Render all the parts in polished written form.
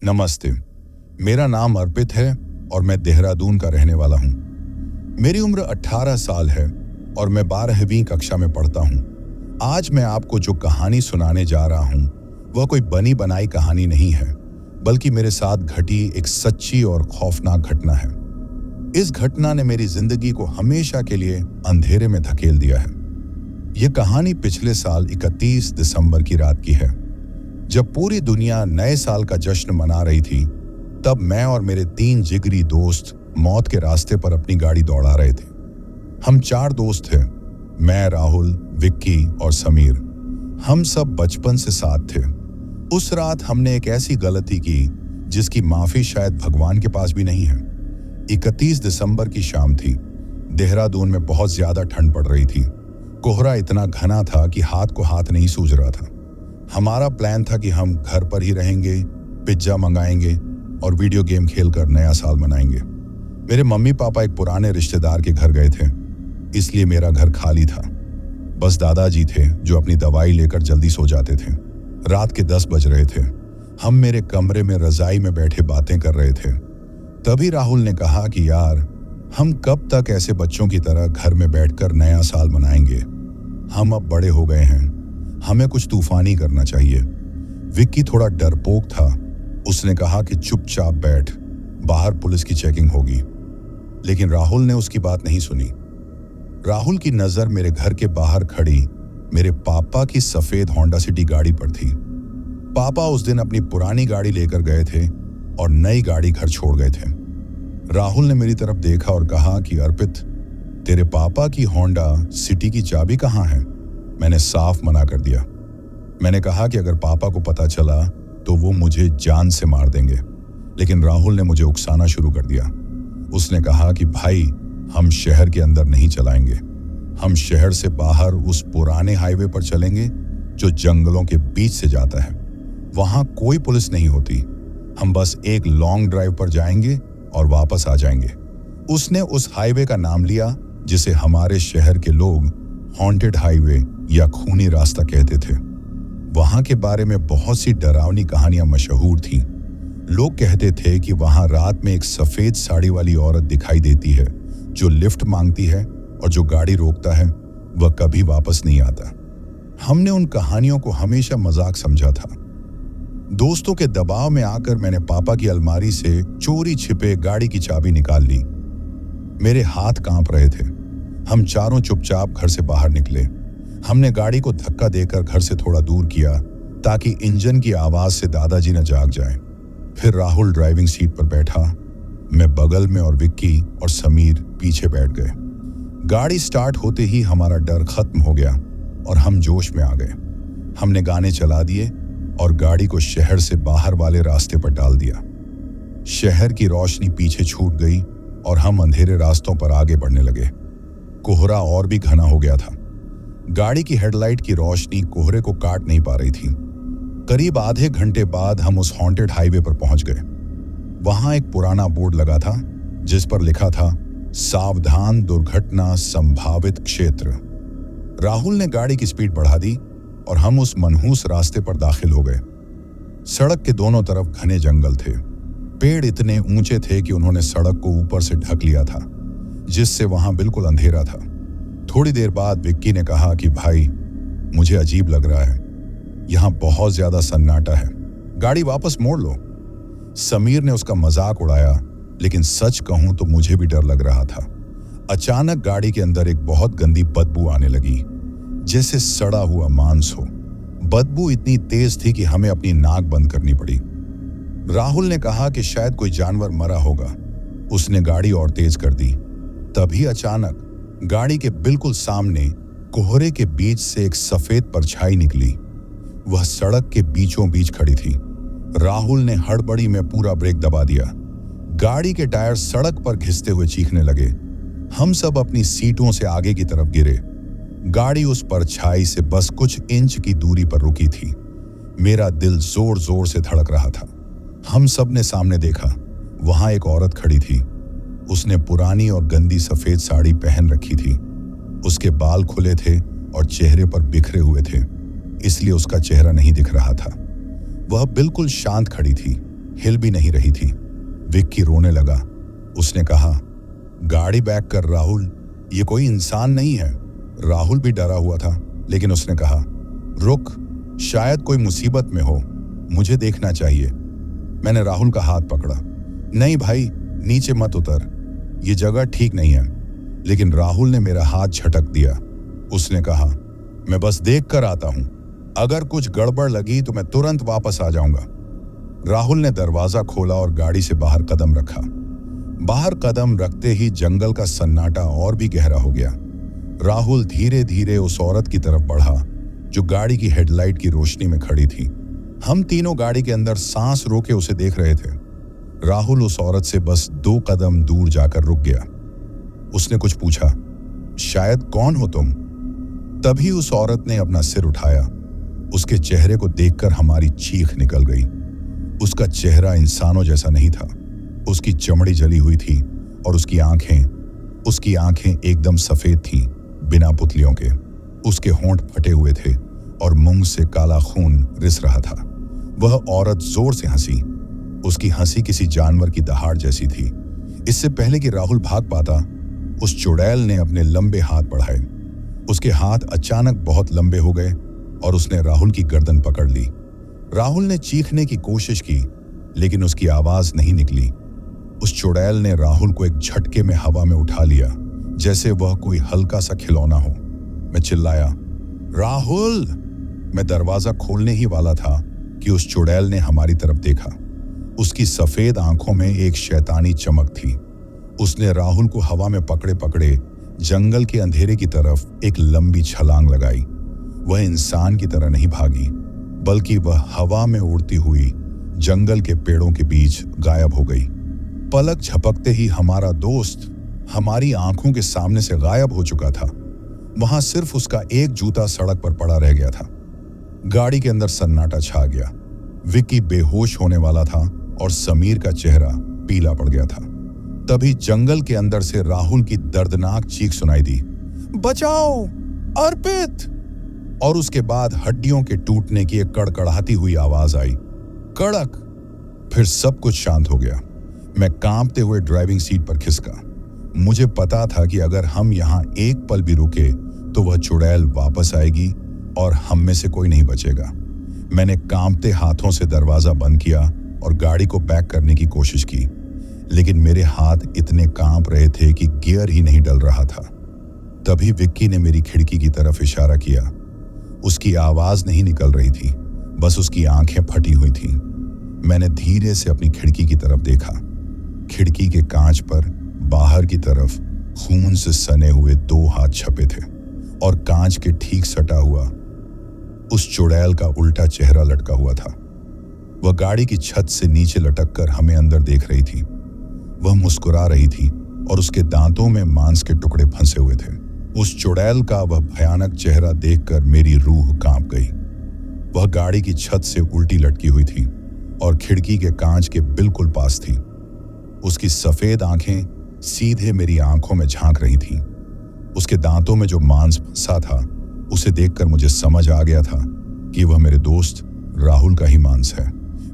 नमस्ते। मेरा नाम अर्पित है और मैं देहरादून का रहने वाला हूँ। मेरी उम्र 18 साल है और मैं 12वीं कक्षा में पढ़ता हूँ। आज मैं आपको जो कहानी सुनाने जा रहा हूँ वह कोई बनी बनाई कहानी नहीं है, बल्कि मेरे साथ घटी एक सच्ची और खौफनाक घटना है। इस घटना ने मेरी जिंदगी को हमेशा के लिए अंधेरे में धकेल दिया है। यह कहानी पिछले साल 31 दिसंबर की रात की है, जब पूरी दुनिया नए साल का जश्न मना रही थी। तब मैं और मेरे 3 जिगरी दोस्त मौत के रास्ते पर अपनी गाड़ी दौड़ा रहे थे। हम 4 दोस्त थे, मैं, राहुल, विक्की और समीर। हम सब बचपन से साथ थे। उस रात हमने एक ऐसी गलती की जिसकी माफी शायद भगवान के पास भी नहीं है। 31 दिसंबर की शाम थी। देहरादून में बहुत ज्यादा ठंड पड़ रही थी। कोहरा इतना घना था कि हाथ को हाथ नहीं सूझ रहा था। हमारा प्लान था कि हम घर पर ही रहेंगे, पिज्जा मंगाएंगे और वीडियो गेम खेलकर नया साल मनाएंगे। मेरे मम्मी पापा एक पुराने रिश्तेदार के घर गए थे, इसलिए मेरा घर खाली था। बस दादाजी थे जो अपनी दवाई लेकर जल्दी सो जाते थे। रात के 10 बज रहे थे। हम मेरे कमरे में रजाई में बैठे बातें कर रहे थे। तभी राहुल ने कहा कि यार, हम कब तक ऐसे बच्चों की तरह घर में बैठकर नया साल मनाएंगे। हम अब बड़े हो गए हैं, हमें कुछ तूफानी करना चाहिए। विक्की थोड़ा डरपोक था। उसने कहा कि चुपचाप बैठ, बाहर पुलिस की चेकिंग होगी। लेकिन राहुल ने उसकी बात नहीं सुनी। राहुल की नजर मेरे घर के बाहर खड़ी मेरे पापा की सफेद होंडा सिटी गाड़ी पर थी। पापा उस दिन अपनी पुरानी गाड़ी लेकर गए थे और नई गाड़ी घर छोड़ गए थे। राहुल ने मेरी तरफ देखा और कहा कि अर्पित, तेरे पापा की होंडा सिटी की चाबी कहाँ है? मैंने साफ मना कर दिया। मैंने कहा कि अगर पापा को पता चला तो वो मुझे जान से मार देंगे। लेकिन राहुल ने मुझे उकसाना शुरू कर दिया। उसने कहा कि भाई, हम शहर के अंदर नहीं चलाएंगे। हम शहर से बाहर उस पुराने हाईवे पर चलेंगे जो जंगलों के बीच से जाता है। वहां कोई पुलिस नहीं होती। हम बस एक लॉन्ग ड्राइव पर जाएंगे और वापस आ जाएंगे। उसने उस हाईवे का नाम लिया जिसे हमारे शहर के लोग हॉन्टेड हाईवे या खूनी रास्ता कहते थे। वहां के बारे में बहुत सी डरावनी कहानियां मशहूर थीं। लोग कहते थे कि वहां रात में एक सफेद साड़ी वाली औरत दिखाई देती है जो लिफ्ट मांगती है, और जो गाड़ी रोकता है वह कभी वापस नहीं आता। हमने उन कहानियों को हमेशा मजाक समझा था। दोस्तों के दबाव में आकर मैंने पापा की अलमारी से चोरी छिपे गाड़ी की चाबी निकाल ली। मेरे हाथ कांप रहे थे। हम चारों चुपचाप घर से बाहर निकले। हमने गाड़ी को धक्का देकर घर से थोड़ा दूर किया ताकि इंजन की आवाज से दादाजी न जाग जाएं। फिर राहुल ड्राइविंग सीट पर बैठा, मैं बगल में और विक्की और समीर पीछे बैठ गए। गाड़ी स्टार्ट होते ही हमारा डर खत्म हो गया और हम जोश में आ गए। हमने गाने चला दिए और गाड़ी को शहर से बाहर वाले रास्ते पर डाल दिया। शहर की रोशनी पीछे छूट गई और हम अंधेरे रास्तों पर आगे बढ़ने लगे। कोहरा और भी घना हो गया था। गाड़ी की हेडलाइट की रोशनी कोहरे को काट नहीं पा रही थी। करीब आधे घंटे बाद हम उस हॉन्टेड हाईवे पर पहुंच गए। वहां एक पुराना बोर्ड लगा था जिस पर लिखा था, सावधान, दुर्घटना संभावित क्षेत्र। राहुल ने गाड़ी की स्पीड बढ़ा दी और हम उस मनहूस रास्ते पर दाखिल हो गए। सड़क के दोनों तरफ घने जंगल थे। पेड़ इतने ऊंचे थे कि उन्होंने सड़क को ऊपर से ढक लिया था, जिससे वहां बिल्कुल अंधेरा था। थोड़ी देर बाद विक्की ने कहा कि भाई, मुझे अजीब लग रहा है, यहां बहुत ज्यादा सन्नाटा है, गाड़ी वापस मोड़ लो। समीर ने उसका मजाक उड़ाया, लेकिन सच कहूं तो मुझे भी डर लग रहा था। अचानक गाड़ी के अंदर एक बहुत गंदी बदबू आने लगी, जैसे सड़ा हुआ मांस हो। बदबू इतनी तेज थी कि हमें अपनी नाक बंद करनी पड़ी। राहुल ने कहा कि शायद कोई जानवर मरा होगा। उसने गाड़ी और तेज कर दी। तभी अचानक गाड़ी के बिल्कुल सामने कोहरे के बीच से एक सफेद परछाई निकली। वह सड़क के बीचों बीच खड़ी थी। राहुल ने हड़बड़ी में पूरा ब्रेक दबा दिया। गाड़ी के टायर सड़क पर घिसते हुए चीखने लगे। हम सब अपनी सीटों से आगे की तरफ गिरे। गाड़ी उस परछाई से बस कुछ इंच की दूरी पर रुकी थी। मेरा दिल जोर जोर से धड़क रहा था। हम सब ने सामने देखा, वहां एक औरत खड़ी थी। उसने पुरानी और गंदी सफेद साड़ी पहन रखी थी। उसके बाल खुले थे और चेहरे पर बिखरे हुए थे, इसलिए उसका चेहरा नहीं दिख रहा था। वह बिल्कुल शांत खड़ी थी। हिल भी नहीं रही थी। विक्की रोने लगा। उसने कहा, गाड़ी बैक कर राहुल, ये कोई इंसान नहीं है। राहुल भी डरा हुआ था, लेकिन उसने कहा, रुक, शायद कोई मुसीबत में हो, मुझे देखना चाहिए। मैंने राहुल का हाथ पकड़ा। नहीं भाई, नीचे मत उतर, ये जगह ठीक नहीं है। लेकिन राहुल ने मेरा हाथ झटक दिया। उसने कहा, मैं बस देख कर आता हूं, अगर कुछ गड़बड़ लगी तो मैं तुरंत वापस आ जाऊंगा। राहुल ने दरवाजा खोला और गाड़ी से बाहर कदम रखा। बाहर कदम रखते ही जंगल का सन्नाटा और भी गहरा हो गया। राहुल धीरे धीरे उस औरत की तरफ बढ़ा जो गाड़ी की हेडलाइट की रोशनी में खड़ी थी। हम तीनों गाड़ी के अंदर सांस रोके उसे देख रहे थे। राहुल उस औरत से बस 2 कदम दूर जाकर रुक गया। उसने कुछ पूछा, शायद कौन हो तुम? तभी उस औरत ने अपना सिर उठाया। उसके चेहरे को देखकर हमारी चीख निकल गई। उसका चेहरा इंसानों जैसा नहीं था। उसकी चमड़ी जली हुई थी और उसकी आंखें एकदम सफेद थीं, बिना पुतलियों के। उसके होंठ फटे हुए थे और मुंह से काला खून रिस रहा था। वह औरत जोर से हंसी। उसकी हंसी किसी जानवर की दहाड़ जैसी थी। इससे पहले कि राहुल भाग पाता, उस चुड़ैल ने अपने लंबे हाथ बढ़ाए। उसके हाथ अचानक बहुत लंबे हो गए और उसने राहुल की गर्दन पकड़ ली। राहुल ने चीखने की कोशिश की, लेकिन उसकी आवाज नहीं निकली। उस चुड़ैल ने राहुल को एक झटके में हवा में उठा लिया, जैसे वह कोई हल्का सा खिलौना हो। मैं चिल्लाया, राहुल! मैं दरवाजा खोलने ही वाला था कि उस चुड़ैल ने हमारी तरफ देखा। उसकी सफेद आंखों में एक शैतानी चमक थी। उसने राहुल को हवा में पकड़े पकड़े जंगल के अंधेरे की तरफ एक लंबी छलांग लगाई। वह इंसान की तरह नहीं भागी, बल्कि वह हवा में उड़ती हुई जंगल के पेड़ों के बीच गायब हो गई। पलक झपकते ही हमारा दोस्त हमारी आंखों के सामने से गायब हो चुका था। वहां सिर्फ उसका एक जूता सड़क पर पड़ा रह गया था। गाड़ी के अंदर सन्नाटा छा गया। विक्की बेहोश होने वाला था और समीर का चेहरा पीला पड़ गया था। तभी जंगल के अंदर से राहुल की दर्दनाक चीख सुनाई दी, बचाओ, अर्पित! और उसके बाद हड्डियों के टूटने की एक कड़कड़ाती हुई आवाज आई, कड़क। फिर सब कुछ शांत हो गया। मैं कांपते हुए ड्राइविंग सीट पर खिसका। मुझे पता था कि अगर हम यहाँ एक पल भी रुके तो वह चुड़ैल वापस आएगी और हम में से कोई नहीं बचेगा। मैंने कांपते हाथों से दरवाजा बंद किया और गाड़ी को बैक करने की कोशिश की, लेकिन मेरे हाथ इतने कांप रहे थे कि गियर ही नहीं डल रहा था। तभी विक्की ने मेरी खिड़की की तरफ इशारा किया। उसकी आवाज नहीं निकल रही थी, बस उसकी आंखें फटी हुई थीं। मैंने धीरे से अपनी खिड़की की तरफ देखा। खिड़की के कांच पर बाहर की तरफ खून से सने हुए 2 हाथ छपे थे और कांच के ठीक सटा हुआ उस चुड़ैल का उल्टा चेहरा लटका हुआ था। वह गाड़ी की छत से नीचे लटक कर हमें अंदर देख रही थी। वह मुस्कुरा रही थी और उसके दांतों में मांस के टुकड़े फंसे हुए थे। उस चुड़ैल का वह भयानक चेहरा देखकर मेरी रूह कांप गई। वह गाड़ी की छत से उल्टी लटकी हुई थी और खिड़की के कांच के बिल्कुल पास थी। उसकी सफेद आंखें सीधे मेरी आंखों में झांक रही थीं। उसके दांतों में जो मांस फंसा था, उसे देखकर मुझे समझ आ गया था कि वह मेरे दोस्त राहुल का ही मांस है।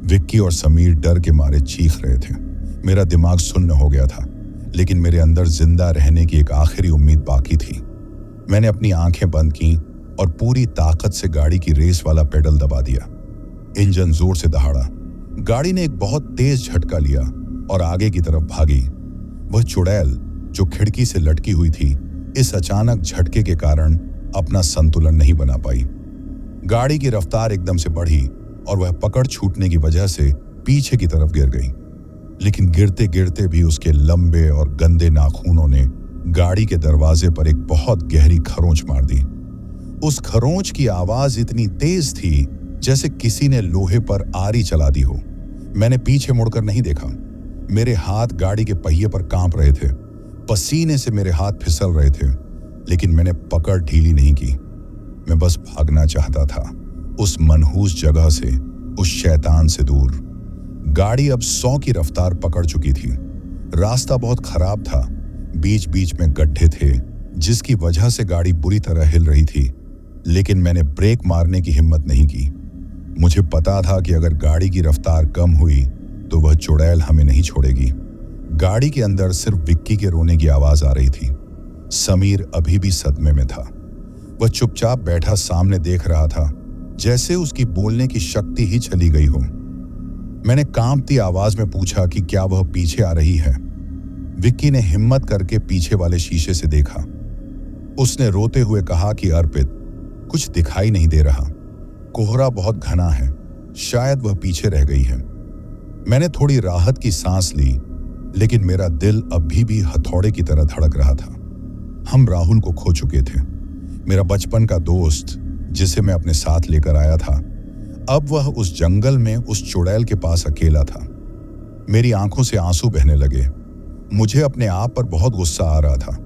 विक्की और समीर डर के मारे चीख रहे थे। मेरा दिमाग सुन्न हो गया था, लेकिन मेरे अंदर जिंदा रहने की एक आखिरी उम्मीद बाकी थी। मैंने अपनी आंखें बंद की और पूरी ताकत से गाड़ी की रेस वाला पेडल दबा दिया। इंजन जोर से दहाड़ा। गाड़ी ने एक बहुत तेज झटका लिया और आगे की तरफ भागी। वह चुड़ैल जो खिड़की से लटकी हुई थी, इस अचानक झटके के कारण अपना संतुलन नहीं बना पाई। गाड़ी की रफ्तार एकदम से बढ़ी और वह पकड़ छूटने की वजह से पीछे की तरफ गिर गई। लेकिन गिरते गिरते भी उसके लंबे और गंदे नाखूनों ने गाड़ी के दरवाजे पर एक बहुत गहरी खरोंच मार दी। उस खरोंच की आवाज इतनी तेज थी जैसे किसी ने लोहे पर आरी चला दी हो। मैंने पीछे मुड़कर नहीं देखा। मेरे हाथ गाड़ी के पहिए पर कांप रहे थे। पसीने से मेरे हाथ फिसल रहे थे, लेकिन मैंने पकड़ ढीली नहीं की। मैं बस भागना चाहता था, उस मनहूस जगह से, उस शैतान से दूर। गाड़ी अब 100 की रफ्तार पकड़ चुकी थी। रास्ता बहुत खराब था, बीच बीच में गड्ढे थे, जिसकी वजह से गाड़ी बुरी तरह हिल रही थी। लेकिन मैंने ब्रेक मारने की हिम्मत नहीं की। मुझे पता था कि अगर गाड़ी की रफ्तार कम हुई तो वह चुड़ैल हमें नहीं छोड़ेगी। गाड़ी के अंदर सिर्फ विक्की के रोने की आवाज आ रही थी। समीर अभी भी सदमे में था। वह चुपचाप बैठा सामने देख रहा था, जैसे उसकी बोलने की शक्ति ही चली गई हो। मैंने कांपती आवाज में पूछा कि क्या वह पीछे आ रही है। विक्की ने हिम्मत करके पीछे वाले शीशे से देखा। उसने रोते हुए कहा कि अर्पित, कुछ दिखाई नहीं दे रहा, कोहरा बहुत घना है, शायद वह पीछे रह गई है। मैंने थोड़ी राहत की सांस ली, लेकिन मेरा दिल अभी भी हथौड़े की तरह धड़क रहा था। हम राहुल को खो चुके थे, मेरा बचपन का दोस्त जिसे मैं अपने साथ लेकर आया था। अब वह उस जंगल में उस चुड़ैल के पास अकेला था। मेरी आंखों से आंसू बहने लगे। मुझे अपने आप पर बहुत गुस्सा आ रहा था।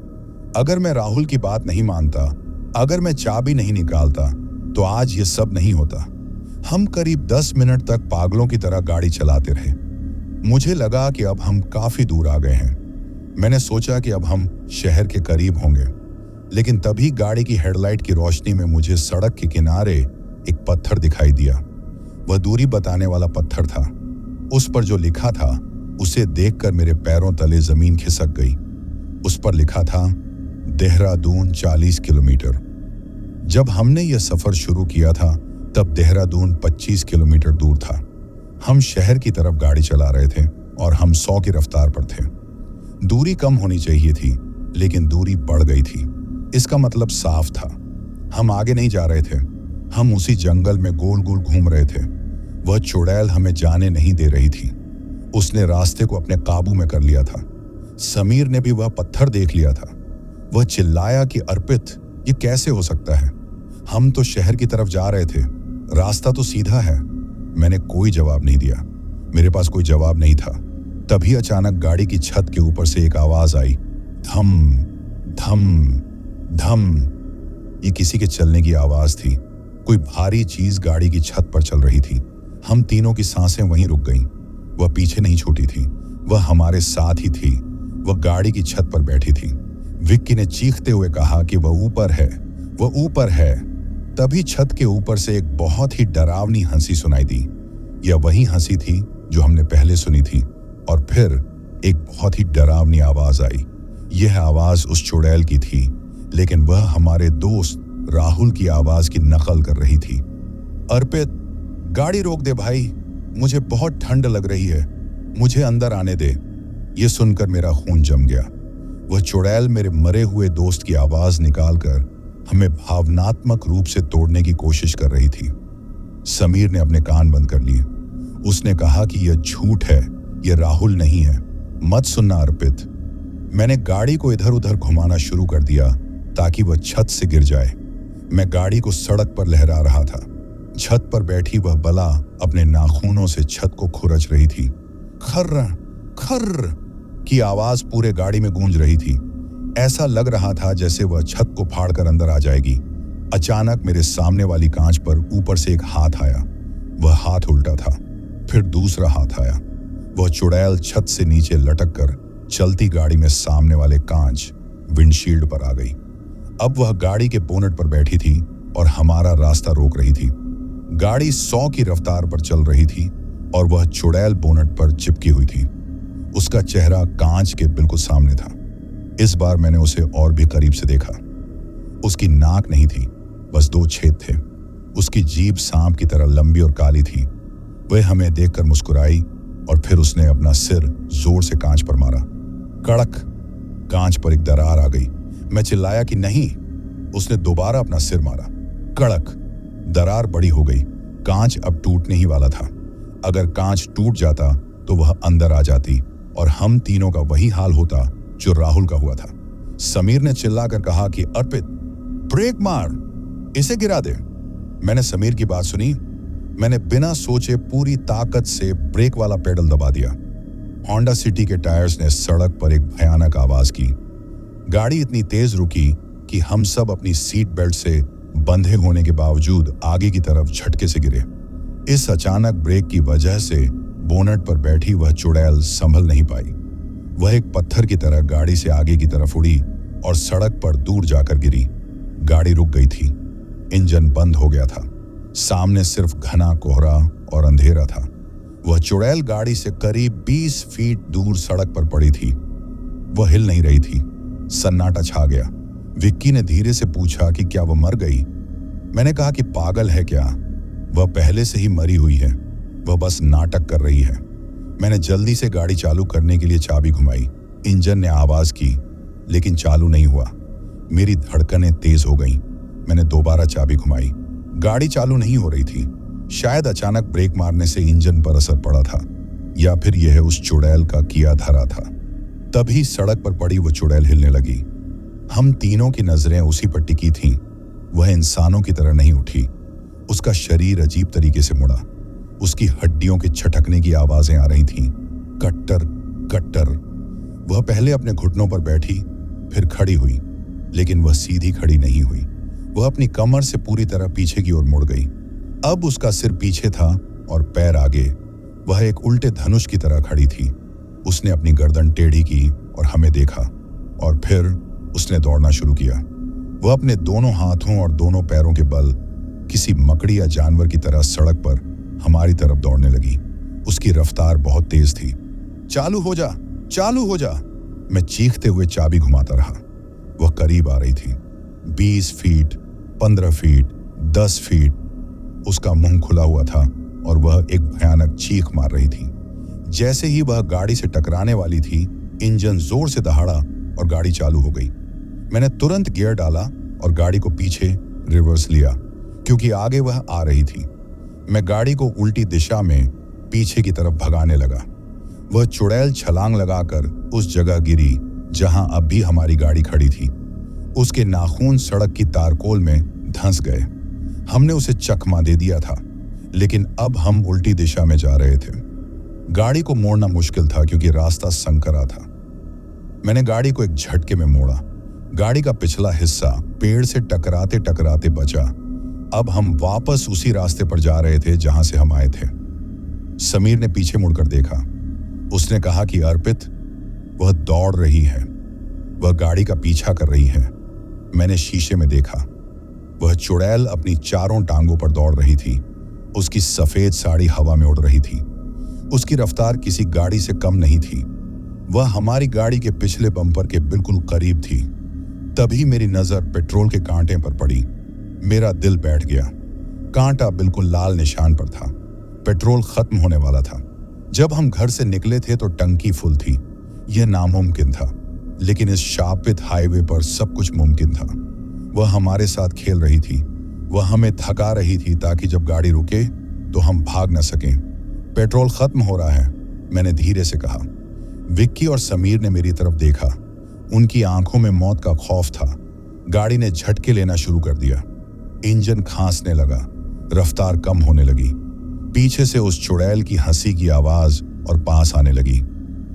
अगर मैं राहुल की बात नहीं मानता, अगर मैं चाबी नहीं निकालता, तो आज ये सब नहीं होता। हम करीब 10 मिनट तक पागलों की तरह गाड़ी चलाते रहे। मुझे लगा कि अब हम काफी दूर आ गए हैं। मैंने सोचा कि अब हम शहर के करीब होंगे, लेकिन तभी गाड़ी की हेडलाइट की रोशनी में मुझे सड़क के किनारे एक पत्थर दिखाई दिया। वह दूरी बताने वाला पत्थर था। उस पर जो लिखा था, उसे देखकर मेरे पैरों तले जमीन खिसक गई। उस पर लिखा था देहरादून 40 किलोमीटर। जब हमने यह सफर शुरू किया था, तब देहरादून 25 किलोमीटर दूर था। हम शहर की तरफ गाड़ी चला रहे थे और हम 100 की रफ्तार पर थे। दूरी कम होनी चाहिए थी, लेकिन दूरी बढ़ गई थी। इसका मतलब साफ था, हम आगे नहीं जा रहे थे, हम उसी जंगल में गोल गोल घूम रहे थे। वह चुड़ैल हमें जाने नहीं दे रही थी। उसने रास्ते को अपने काबू में कर लिया था। समीर ने भी वह पत्थर देख लिया था। वह चिल्लाया कि अर्पित, ये कैसे हो सकता है? हम तो शहर की तरफ जा रहे थे, रास्ता तो सीधा है। मैंने कोई जवाब नहीं दिया, मेरे पास कोई जवाब नहीं था। तभी अचानक गाड़ी की छत के ऊपर से एक आवाज आई, धम धम धम। ये किसी के चलने की आवाज थी। कोई भारी चीज गाड़ी की छत पर चल रही थी। हम तीनों की सांसें वहीं रुक गईं। वह पीछे नहीं छूटी थी, वह हमारे साथ ही थी। वह गाड़ी की छत पर बैठी थी। विक्की ने चीखते हुए कहा कि वह ऊपर है, वह ऊपर है। तभी छत के ऊपर से एक बहुत ही डरावनी हंसी सुनाई दी। यह वही हंसी थी जो हमने पहले सुनी थी। और फिर एक बहुत ही डरावनी आवाज आई। यह आवाज उस चुड़ैल की थी, लेकिन वह हमारे दोस्त राहुल की आवाज की नकल कर रही थी। अर्पित, गाड़ी रोक दे भाई, मुझे बहुत ठंड लग रही है, मुझे अंदर आने दे। यह सुनकर मेरा खून जम गया। वह चुड़ैल मेरे मरे हुए दोस्त की आवाज निकालकर हमें भावनात्मक रूप से तोड़ने की कोशिश कर रही थी। समीर ने अपने कान बंद कर लिए। उसने कहा कि यह झूठ है, यह राहुल नहीं है, मत सुनना अर्पित। मैंने गाड़ी को इधर उधर घुमाना शुरू कर दिया ताकि वह छत से गिर जाए। मैं गाड़ी को सड़क पर लहरा रहा था। छत पर बैठी वह बला अपने नाखूनों से छत को खुरच रही थी। खर्र खर्र की आवाज पूरे गाड़ी में गूंज रही थी। ऐसा लग रहा था जैसे वह छत को फाड़कर अंदर आ जाएगी। अचानक मेरे सामने वाली कांच पर ऊपर से एक हाथ आया। वह हाथ उल्टा था, फिर दूसरा हाथ आया। वह चुड़ैल छत से नीचे लटक कर चलती गाड़ी में सामने वाले कांच विंडशील्ड पर आ गई। अब वह गाड़ी के बोनट पर बैठी थी और हमारा रास्ता रोक रही थी। गाड़ी 100 की रफ्तार पर चल रही थी और वह चुड़ैल बोनट पर चिपकी हुई थी। उसका चेहरा कांच के बिल्कुल सामने था। इस बार मैंने उसे और भी करीब से देखा। उसकी नाक नहीं थी, बस 2 छेद थे। उसकी जीभ सांप की तरह लंबी और काली थी। वह हमें देखकर मुस्कुराई और फिर उसने अपना सिर जोर से कांच पर मारा। कड़क, कांच पर एक दरार आ गई। मैं चिल्लाया कि नहीं। उसने दोबारा अपना सिर मारा। कड़क, दरार बड़ी हो गई। कांच अब टूटने ही वाला था। अगर कांच टूट जाता तो वह अंदर आ जाती और हम तीनों का वही हाल होता जो राहुल का हुआ था। समीर ने चिल्लाकर कहा कि अर्पित, ब्रेक मार, इसे गिरा दे। मैंने समीर की बात सुनी। मैंने बिना सोचे पूरी ताकत से ब्रेक वाला पेडल दबा दिया। होंडा सिटी के टायर्स ने सड़क पर एक भयानक आवाज की। गाड़ी इतनी तेज रुकी कि हम सब अपनी सीट बेल्ट से बंधे होने के बावजूद आगे की तरफ झटके से गिरे। इस अचानक ब्रेक की वजह से बोनट पर बैठी वह चुड़ैल संभल नहीं पाई। वह एक पत्थर की तरह गाड़ी से आगे की तरफ उड़ी और सड़क पर दूर जाकर गिरी। गाड़ी रुक गई थी। इंजन बंद हो गया था। सामने सिर्फ घना कोहरा और अंधेरा था। वह चुड़ैल गाड़ी से करीब 20 फीट दूर सड़क पर पड़ी थी। वह हिल नहीं रही थी। सन्नाटा छा गया। विक्की ने धीरे से पूछा कि क्या वह मर गई। मैंने कहा कि पागल है क्या, वह पहले से ही मरी हुई है, वह बस नाटक कर रही है। मैंने जल्दी से गाड़ी चालू करने के लिए चाबी घुमाई। इंजन ने आवाज की, लेकिन चालू नहीं हुआ। मेरी धड़कनें तेज हो गईं। मैंने दोबारा चाबी घुमाई। गाड़ी चालू नहीं हो रही थी। शायद अचानक ब्रेक मारने से इंजन पर असर पड़ा था, या फिर यह उस चुड़ैल का किया धरा था। तभी सड़क पर पड़ी वो चुड़ैल हिलने लगी। हम तीनों की नजरें उसी पर टिकी थीं। वह इंसानों की तरह नहीं उठी। उसका शरीर अजीब तरीके से मुड़ा। उसकी हड्डियों के छटकने की आवाजें आ रही थीं। कट्टर कट्टर। वह पहले अपने घुटनों पर बैठी, फिर खड़ी हुई, लेकिन वह सीधी खड़ी नहीं हुई। वह अपनी कमर से पूरी तरह पीछे की ओर मुड़ गई। अब उसका सिर पीछे था और पैर आगे। वह एक उल्टे धनुष की तरह खड़ी थी। उसने अपनी गर्दन टेढ़ी की और हमें देखा, और फिर उसने दौड़ना शुरू किया। वह अपने दोनों हाथों और दोनों पैरों के बल किसी मकड़ी या जानवर की तरह सड़क पर हमारी तरफ दौड़ने लगी। उसकी रफ्तार बहुत तेज थी। चालू हो जा, चालू हो जा, मैं चीखते हुए चाबी घुमाता रहा। वह करीब आ रही थी। 20 फीट, 15 फीट, 10 फीट। उसका मुंह खुला हुआ था और वह एक भयानक चीख मार रही थी। जैसे ही वह गाड़ी से टकराने वाली थी, इंजन जोर से दहाड़ा और गाड़ी चालू हो गई। मैंने तुरंत गियर डाला और गाड़ी को पीछे रिवर्स लिया, क्योंकि आगे वह आ रही थी। मैं गाड़ी को उल्टी दिशा में पीछे की तरफ भगाने लगा। वह चुड़ैल छलांग लगाकर उस जगह गिरी जहां अब भी हमारी गाड़ी खड़ी थी। उसके नाखून सड़क की तारकोल में धंस गए। हमने उसे चकमा दे दिया था, लेकिन अब हम उल्टी दिशा में जा रहे थे। गाड़ी को मोड़ना मुश्किल था क्योंकि रास्ता संकरा था। मैंने गाड़ी को एक झटके में मोड़ा। गाड़ी का पिछला हिस्सा पेड़ से टकराते टकराते बचा। अब हम वापस उसी रास्ते पर जा रहे थे जहां से हम आए थे। समीर ने पीछे मुड़कर देखा। उसने कहा कि अर्पित, वह दौड़ रही है, वह गाड़ी का पीछा कर रही है। मैंने शीशे में देखा। वह चुड़ैल अपनी चारों टांगों पर दौड़ रही थी। उसकी सफेद साड़ी हवा में उड़ रही थी। उसकी रफ्तार किसी गाड़ी से कम नहीं थी। वह हमारी गाड़ी के पिछले बम्पर के बिल्कुल करीब थी। तभी मेरी नजर पेट्रोल के कांटे पर पड़ी। मेरा दिल बैठ गया। कांटा बिल्कुल लाल निशान पर था। पेट्रोल खत्म होने वाला था। जब हम घर से निकले थे तो टंकी फुल थी। यह नामुमकिन था, लेकिन इस शापित हाईवे पर सब कुछ मुमकिन था। वह हमारे साथ खेल रही थी। वह हमें थका रही थी ताकि जब गाड़ी रुके तो हम भाग न सकें। पेट्रोल खत्म हो रहा है, मैंने धीरे से कहा। विक्की और समीर ने मेरी तरफ देखा। उनकी आंखों में मौत का खौफ था। गाड़ी ने झटके लेना शुरू कर दिया। इंजन खांसने लगा। रफ्तार कम होने लगी। पीछे से उस चुड़ैल की हंसी की आवाज और पास आने लगी,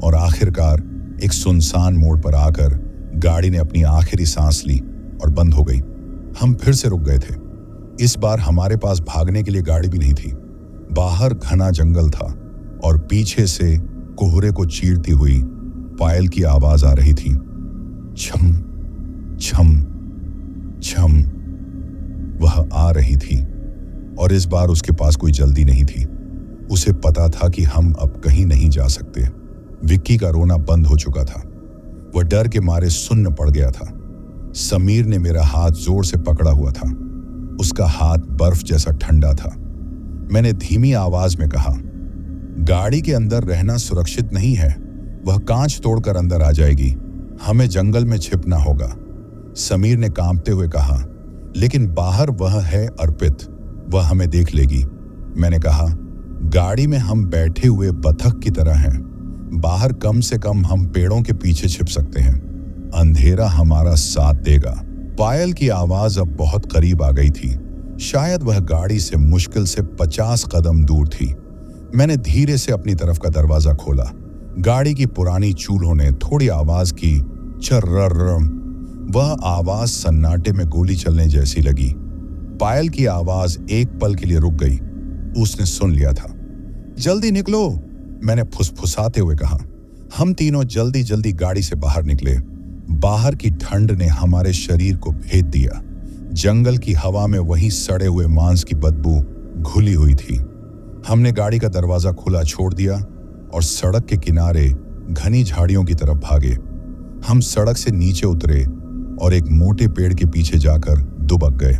और आखिरकार एक सुनसान मोड़ पर आकर गाड़ी ने अपनी आखिरी सांस ली और बंद हो गई। हम फिर से रुक गए थे। इस बार हमारे पास भागने के लिए गाड़ी भी नहीं थी। बाहर घना जंगल था और पीछे से कोहरे को चीरती हुई पायल की आवाज आ रही थी। छम छम छम। वह आ रही थी, और इस बार उसके पास कोई जल्दी नहीं थी। उसे पता था कि हम अब कहीं नहीं जा सकते। विक्की का रोना बंद हो चुका था। वह डर के मारे सुन्न पड़ गया था। समीर ने मेरा हाथ जोर से पकड़ा हुआ था। उसका हाथ बर्फ जैसा ठंडा था। मैंने धीमी आवाज में कहा, गाड़ी के अंदर रहना सुरक्षित नहीं है। वह कांच तोड़कर अंदर आ जाएगी। हमें जंगल में छिपना होगा। समीर ने कांपते हुए कहा, लेकिन बाहर वह है अर्पित, वह हमें देख लेगी। मैंने कहा, गाड़ी में हम बैठे हुए बतख की तरह हैं। बाहर कम से कम हम पेड़ों के पीछे छिप सकते हैं। अंधेरा हमारा साथ देगा। पायल की आवाज अब बहुत करीब आ गई थी। शायद वह गाड़ी से मुश्किल से 50 कदम दूर थी। मैंने धीरे से अपनी तरफ का दरवाजा खोला। गाड़ी की पुरानी चूल्हों ने थोड़ी आवाज की। चर्रर्रम। वह आवाज सन्नाटे में गोली चलने जैसी लगी। पायल की आवाज एक पल के लिए रुक गई। उसने सुन लिया था। जल्दी निकलो, मैंने फुसफुसाते हुए कहा। हम तीनों जल्दी जल्दी गाड़ी से बाहर निकले। बाहर की ठंड ने हमारे शरीर को भेद दिया। जंगल की हवा में वही सड़े हुए मांस की बदबू घुली हुई थी। हमने गाड़ी का दरवाजा खुला छोड़ दिया और सड़क के किनारे घनी झाड़ियों की तरफ भागे। हम सड़क से नीचे उतरे और एक मोटे पेड़ के पीछे जाकर दुबक गए।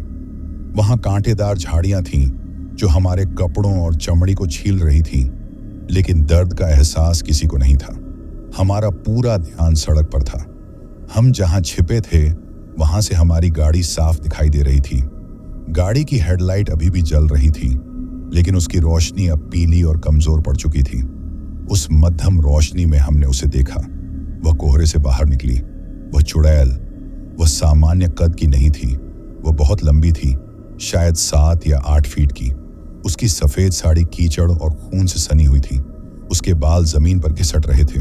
वहां कांटेदार झाड़ियां थीं जो हमारे कपड़ों और चमड़ी को छील रही थीं, लेकिन दर्द का एहसास किसी को नहीं था। हमारा पूरा ध्यान सड़क पर था। हम जहां छिपे थे वहां से हमारी गाड़ी साफ दिखाई दे रही थी। गाड़ी की हेडलाइट अभी भी जल रही थी, लेकिन उसकी रोशनी अब पीली और कमजोर पड़ चुकी थी। उस मध्यम रोशनी में हमने उसे देखा। वह कोहरे से बाहर निकली। वह चुड़ैल, वह सामान्य कद की नहीं थी। वह बहुत लंबी थी, शायद 7 या 8 फीट की। उसकी सफेद साड़ी कीचड़ और खून से सनी हुई थी। उसके बाल जमीन पर घिसट रहे थे।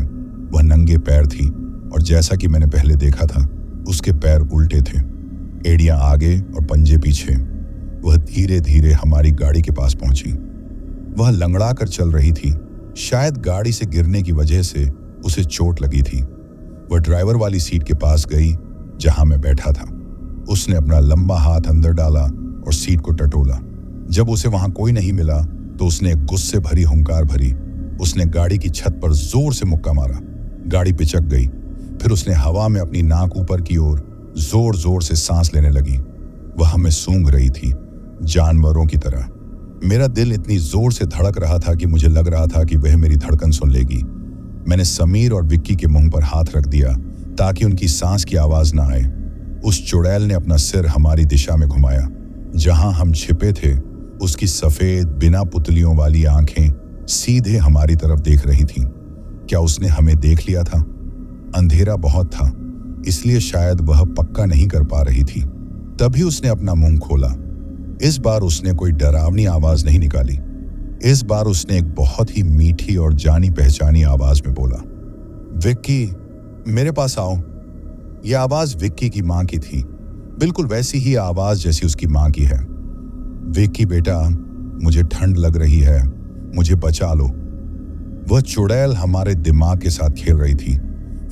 वह नंगे पैर थी और जैसा कि मैंने पहले देखा था, उसके पैर उल्टे थे, एड़ियां आगे और पंजे पीछे। वह धीरे धीरे हमारी गाड़ी के पास पहुंची। वह लंगड़ा कर चल रही थी। शायद गाड़ी से गिरने की वजह से उसे चोट लगी थी। वह ड्राइवर वाली सीट के पास गई जहां मैं बैठा था। उसने अपना लंबा हाथ अंदर डाला और सीट को टटोला। जब उसे वहां कोई नहीं मिला तो उसने एक गुस्से भरी हुंकार भरी। उसने गाड़ी की छत पर जोर से मुक्का मारा। गाड़ी पिचक गई। फिर उसने हवा में अपनी नाक ऊपर की ओर जोर जोर से सांस लेने लगी। वह हमें सूंघ रही थी, जानवरों की तरह। मेरा दिल इतनी जोर से धड़क रहा था कि मुझे लग रहा था कि वह मेरी धड़कन सुन लेगी। मैंने समीर और विक्की के मुंह पर हाथ रख दिया ताकि उनकी सांस की आवाज ना आए। उस चुड़ैल ने अपना सिर हमारी दिशा में घुमाया। जहां हम छिपे थे, उसकी सफेद बिना पुतलियों वाली आंखें सीधे हमारी तरफ देख रही थीं। क्या उसने हमें देख लिया था? अंधेरा बहुत था, इसलिए शायद वह पक्का नहीं कर पा रही थी। तभी उसने अपना मुंह खोला। इस बार उसने कोई डरावनी आवाज नहीं निकाली। इस बार उसने एक बहुत ही मीठी और जानी पहचानी आवाज में बोला, विक्की, मेरे पास आओ। यह आवाज विक्की की मां की थी, बिल्कुल वैसी ही आवाज जैसी उसकी मां की है। विक्की बेटा, मुझे ठंड लग रही है, मुझे बचा लो। वह चुड़ैल हमारे दिमाग के साथ खेल रही थी।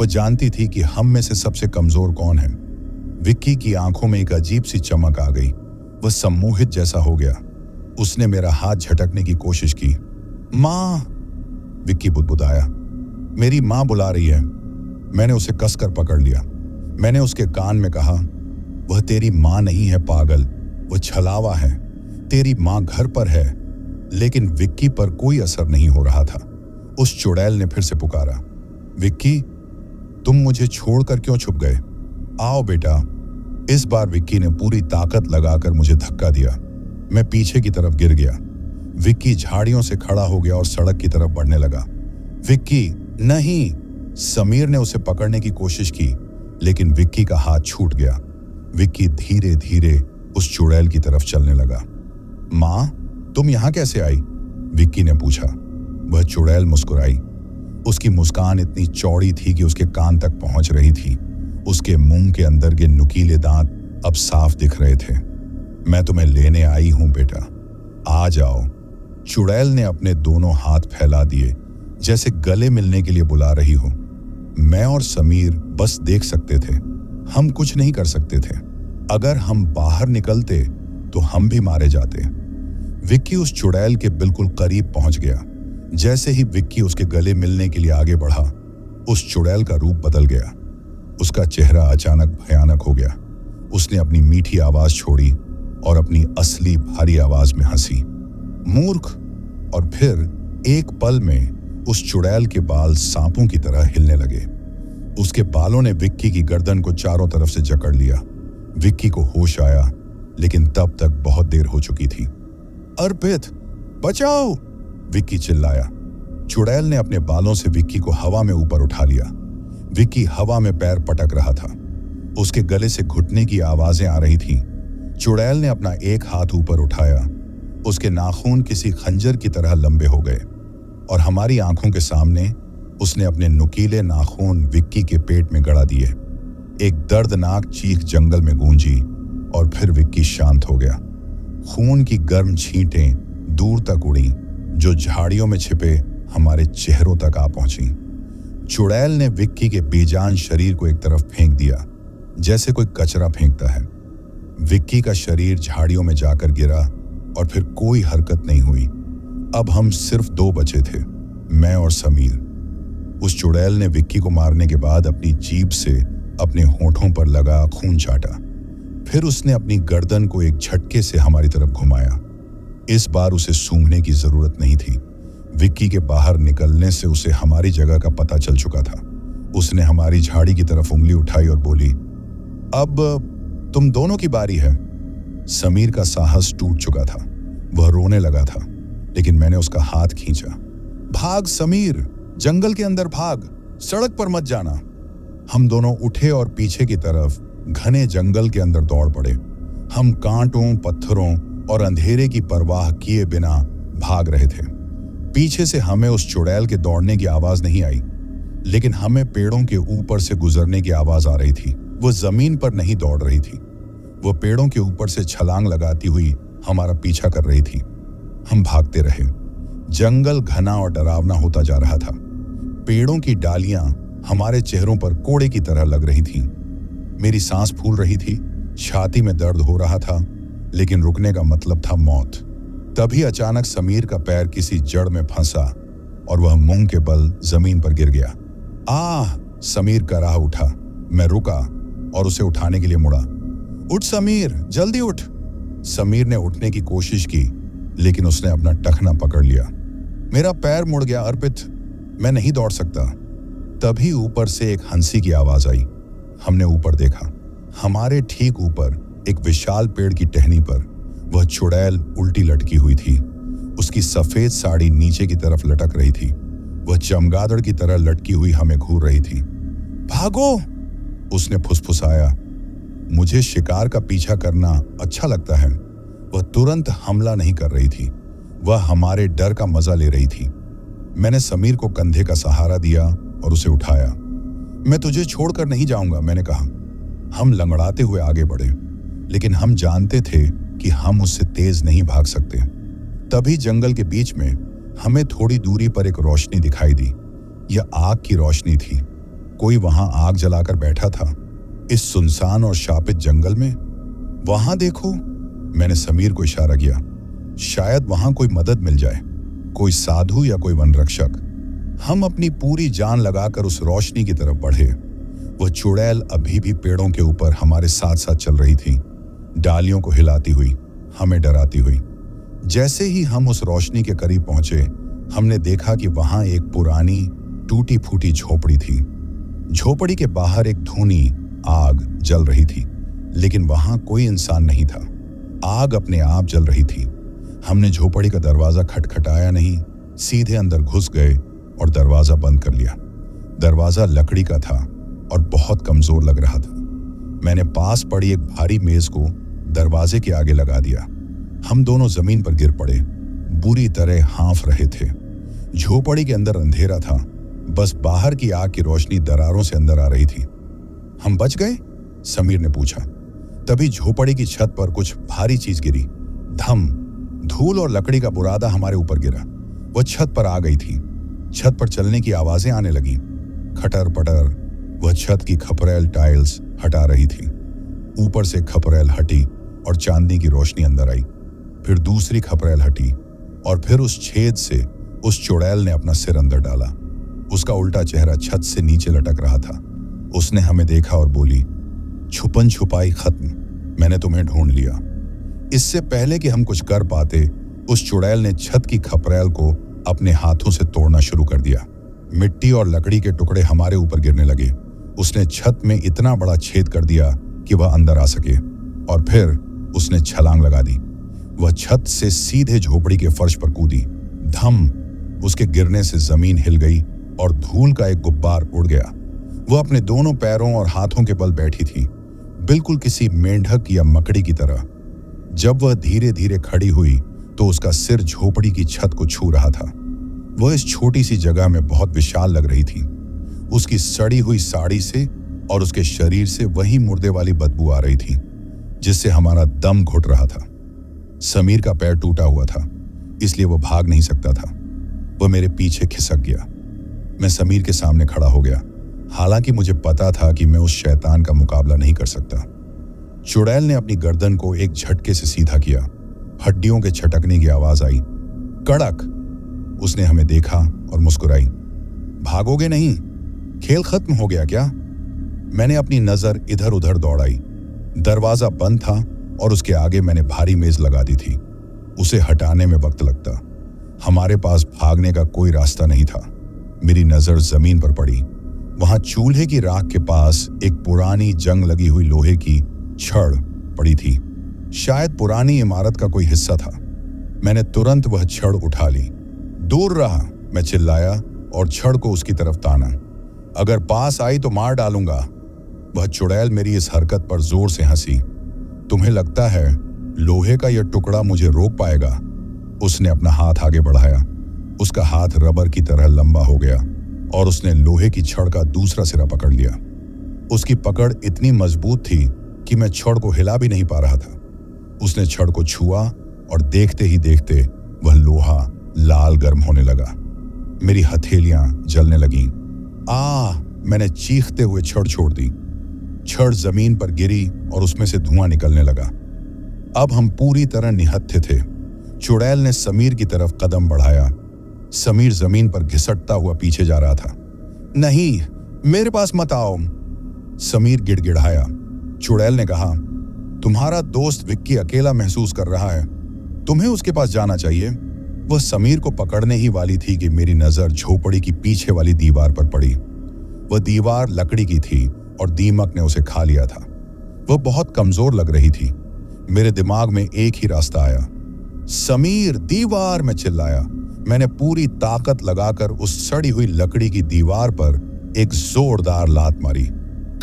वह जानती थी कि हम में से सबसे कमजोर कौन है। विक्की की आंखों में एक अजीब सी चमक आ गई। वह सम्मोहित जैसा हो गया। उसने मेरा हाथ झटकने की कोशिश की। मां, विक्की बुदबुदाया। मेरी मां बुला रही है। मैंने उसे कसकर पकड़ लिया। मैंने उसके कान में कहा, वह तेरी मां नहीं है पागल, वह छलावा है। तेरी मां घर पर है। लेकिन विक्की पर कोई असर नहीं हो रहा था। उस चुड़ैल ने फिर से पुकारा, विक्की, तुम मुझे छोड़कर क्यों छुप गए? आओ बेटा। इस बार विक्की ने पूरी ताकत लगाकर मुझे धक्का दिया। मैं पीछे की तरफ गिर गया। विक्की झाड़ियों से खड़ा हो गया और सड़क की तरफ बढ़ने लगा। विक्की, नहीं! समीर ने उसे पकड़ने की कोशिश की, लेकिन विक्की का हाथ छूट गया। विक्की धीरे धीरे उस चुड़ैल की तरफ चलने लगा। मां, तुम यहां कैसे आई? विक्की ने पूछा। वह चुड़ैल मुस्कुराई। उसकी मुस्कान इतनी चौड़ी थी कि उसके कान तक पहुंच रही थी। उसके मुंह के अंदर के नुकीले दांत अब साफ दिख रहे थे। मैं तुम्हें लेने आई हूं बेटा, आ जाओ। चुड़ैल ने अपने दोनों हाथ फैला दिए, जैसे गले मिलने के लिए बुला रही हो। मैं और समीर बस देख सकते थे। हम कुछ नहीं कर सकते थे। अगर हम बाहर निकलते तो हम भी मारे जाते। विक्की उस चुड़ैल के बिल्कुल करीब पहुंच गया। जैसे ही विक्की उसके गले मिलने के लिए आगे बढ़ा, उस चुड़ैल का रूप बदल गया। उसका चेहरा अचानक भयानक हो गया। उसने अपनी मीठी आवाज छोड़ी और अपनी असली भारी आवाज में हंसी। मूर्ख! और फिर एक पल में उस चुड़ैल के बाल सांपों की तरह हिलने लगे। उसके बालों ने विक्की की गर्दन को चारों तरफ से जकड़ लिया। विक्की को होश आया, लेकिन तब तक बहुत देर हो चुकी थी। अर्पित, बचाओ! विक्की चिल्लाया। चुड़ैल ने अपने बालों से विक्की को हवा में ऊपर उठा लिया। विक्की हवा में पैर पटक रहा था। उसके गले से घुटने की आवाजें आ रही थीं। चुड़ैल ने अपना एक हाथ ऊपर उठाया। उसके नाखून किसी खंजर की तरह लंबे हो गए और हमारी आंखों के सामने उसने अपने नुकीले नाखून विक्की के पेट में गड़ा दिए। एक दर्दनाक चीख जंगल में गूंजी और फिर विक्की शांत हो गया। खून की गर्म छींटें दूर तक उड़ी, जो झाड़ियों में छिपे हमारे चेहरों तक आ पहुंची। चुड़ैल ने विक्की के बेजान शरीर को एक तरफ फेंक दिया, जैसे कोई कचरा फेंकता है। विक्की का शरीर झाड़ियों में जाकर गिरा और फिर कोई हरकत नहीं हुई। अब हम सिर्फ दो बचे थे, मैं और समीर। उस चुड़ैल ने विक्की को मारने के बाद अपनी जीभ से अपने होठों पर लगा खून चाटा। फिर उसने अपनी गर्दन को एक झटके से हमारी तरफ घुमाया। इस बार उसे सूंघने की जरूरत नहीं थी। विक्की के बाहर निकलने से उसे हमारी जगह का पता चल चुका था। उसने हमारी झाड़ी की तरफ उंगली उठाई और बोली, अब तुम दोनों की बारी है। समीर का साहस टूट चुका था, वह रोने लगा था, लेकिन मैंने उसका हाथ खींचा। भाग समीर, जंगल के अंदर भाग, सड़क पर मत जाना। हम दोनों उठे और पीछे की तरफ घने जंगल के अंदर दौड़ पड़े। हम कांटों, पत्थरों और अंधेरे की परवाह किए बिना भाग रहे थे। पीछे से हमें उस चुड़ैल के दौड़ने की आवाज नहीं आई, लेकिन हमें पेड़ों के ऊपर से गुजरने की आवाज आ रही थी। वो जमीन पर नहीं दौड़ रही थी, वो पेड़ों के ऊपर से छलांग लगाती हुई हमारा पीछा कर रही थी। हम भागते रहे। जंगल घना और डरावना होता जा रहा था। पेड़ों की डालियां हमारे चेहरों पर कोड़े की तरह लग रही थीं। मेरी सांस फूल रही थी, छाती में दर्द हो रहा था, लेकिन रुकने का मतलब था मौत। तभी अचानक समीर का पैर किसी जड़ में फंसा और वह मुंह के बल जमीन पर गिर गया। आह! समीर कराह उठा। मैं रुका और उसे उठाने के लिए मुड़ा। उठ समीर, जल्दी उठ। समीर ने उठने की कोशिश की, लेकिन उसने अपना टखना पकड़ लिया। मेरा पैर मुड़ गया अर्पित, मैं नहीं दौड़ सकता। तभी ऊपर से एक हंसी की आवाज आई। हमने ऊपर देखा। हमारे ठीक ऊपर एक विशाल पेड़ की टहनी पर वह चुड़ैल उल्टी लटकी हुई थी। उसकी सफेद साड़ी नीचे की तरफ लटक रही थी। वह चमगादड़ की तरह लटकी हुई हमें घूर रही थी। भागो! उसने फुसफुसाया। मुझे शिकार का पीछा करना अच्छा लगता है। वह तुरंत हमला नहीं कर रही थी, वह हमारे डर का मजा ले रही थी। मैंने समीर को कंधे का सहारा दिया और उसे उठाया। मैं तुझे छोड़कर नहीं जाऊंगा, मैंने कहा। हम लंगड़ाते हुए आगे बढ़े, लेकिन हम जानते थे कि हम उससे तेज नहीं भाग सकते। तभी जंगल के बीच में हमें थोड़ी दूरी पर एक रोशनी दिखाई दी। यह आग की रोशनी थी। कोई वहां आग जलाकर बैठा था, इस सुनसान और शापित जंगल में। वहां देखो, मैंने समीर को इशारा किया। शायद वहां कोई मदद मिल जाए, कोई साधु या कोई वन रक्षक। हम अपनी पूरी जान लगाकर उस रोशनी की तरफ बढ़े। वह चुड़ैल अभी भी पेड़ों के ऊपर हमारे साथ साथ चल रही थी, डालियों को हिलाती हुई, हमें डराती हुई। जैसे ही हम उस रोशनी के करीब पहुंचे, हमने देखा कि वहां एक पुरानी टूटी फूटी झोपड़ी थी। झोपड़ी के बाहर एक धूनी आग जल रही थी, लेकिन वहां कोई इंसान नहीं था। आग अपने आप जल रही थी। हमने झोपड़ी का दरवाजा खटखटाया नहीं, सीधे अंदर घुस गए और दरवाजा बंद कर लिया। दरवाजा लकड़ी का था और बहुत कमजोर लग रहा था। मैंने पास पड़ी एक भारी मेज को दरवाजे के आगे लगा दिया। हम दोनों जमीन पर गिर पड़े, बुरी तरह हाँफ रहे थे। झोपड़ी के अंदर अंधेरा था, बस बाहर की आग की रोशनी दरारों से अंदर आ रही थी। हम बच गए? समीर ने पूछा। तभी झोपड़ी की छत पर कुछ भारी चीज गिरी। धम! धूल और लकड़ी का बुरादा हमारे ऊपर गिरा। वह छत पर आ गई थी। छत पर चलने की आवाजें आने लगी। खटर पटर वह छत की खपरेल टाइल्स हटा रही थी। ऊपर से खपरेल हटी और चांदनी की रोशनी अंदर आई। फिर दूसरी खपरेल हटी और फिर उस छेद से उस चुड़ैल ने अपना सिर अंदर डाला। उसका उल्टा चेहरा छत से नीचे लटक रहा था। उसने हमें देखा और बोली, छुपन छुपाई खत्म, मैंने तुम्हें ढूंढ लिया। इससे पहले कि हम कुछ कर पाते, उस चुड़ैल ने छत की खपरेल को अपने हाथों से तोड़ना शुरू कर दिया। मिट्टी और लकड़ी के टुकड़े हमारे ऊपर गिरने लगे। उसने छत में इतना बड़ा छेद कर दिया कि वह अंदर आ सके, और फिर उसने छलांग लगा दी। वह छत से सीधे झोपड़ी के फर्श पर कूदी। धम! उसके गिरने से जमीन हिल गई और धूल का एक गुब्बार उड़ गया। वह अपने दोनों पैरों और हाथों के बल बैठी थी, बिल्कुल किसी मेंढक या मकड़ी की तरह। जब वह धीरे धीरे खड़ी हुई तो उसका सिर झोपड़ी की छत को छू रहा था। वह इस छोटी सी जगह में बहुत विशाल लग रही थी। उसकी सड़ी हुई साड़ी से और उसके शरीर से वही मुर्दे वाली बदबू आ रही थी, जिससे हमारा दम घुट रहा था। समीर का पैर टूटा हुआ था, इसलिए वह भाग नहीं सकता था। वह मेरे पीछे खिसक गया। मैं समीर के सामने खड़ा हो गया, हालांकि मुझे पता था कि मैं उस शैतान का मुकाबला नहीं कर सकता। चुड़ैल ने अपनी गर्दन को एक झटके से सीधा किया। हड्डियों के छटकने की आवाज आई। कड़क! उसने हमें देखा और मुस्कुराई। भागोगे नहीं? खेल खत्म हो गया क्या? मैंने अपनी नजर इधर उधर दौड़ाई। दरवाजा बंद था और उसके आगे मैंने भारी मेज लगा दी थी। उसे हटाने में वक्त लगता। हमारे पास भागने का कोई रास्ता नहीं था। मेरी नजर जमीन पर पड़ी। वहां चूल्हे की राख के पास एक पुरानी जंग लगी हुई लोहे की छड़ पड़ी थी। शायद पुरानी इमारत का कोई हिस्सा था। मैंने तुरंत वह छड़ उठा ली। दूर रहा, मैं चिल्लाया और छड़ को उसकी तरफ ताना। अगर पास आई तो मार डालूंगा। वह चुड़ैल मेरी इस हरकत पर जोर से हंसी। तुम्हें लगता है लोहे का यह टुकड़ा मुझे रोक पाएगा? उसने अपना हाथ आगे बढ़ाया। उसका हाथ रबर की तरह लंबा हो गया और उसने लोहे की छड़ का दूसरा सिरा पकड़ लिया। उसकी पकड़ इतनी मजबूत थी कि मैं छड़ को हिला भी नहीं पा रहा था। उसने छड़ को छुआ और देखते ही देखते वह लोहा लाल गर्म होने लगा। मेरी हथेलियां जलने लगीं। मैंने चीखते हुए छड़ छोड़ दी। छड़ जमीन पर गिरी और उसमें से धुआं निकलने लगा। अब हम पूरी तरह निहत्थे थे। चुड़ैल ने समीर की तरफ कदम बढ़ाया। समीर जमीन पर घिसटता हुआ पीछे जा रहा था। नहीं, मेरे पास मत आओ, समीर गिड़गिड़ाया। चुड़ैल ने कहा, तुम्हारा दोस्त विक्की अकेला महसूस कर रहा है, तुम्हें उसके पास जाना चाहिए। वह समीर को पकड़ने ही वाली थी कि मेरी नजर झोपड़ी की पीछे वाली दीवार पर पड़ी। वह दीवार लकड़ी की थी और दीमक ने उसे खा लिया था। वह बहुत कमजोर लग रही थी। मेरे दिमाग में एक ही रास्ता आया। समीर, दीवार, मैं चिल्लाया। मैंने पूरी ताकत लगाकर उस सड़ी हुई लकड़ी की दीवार पर एक जोरदार लात मारी।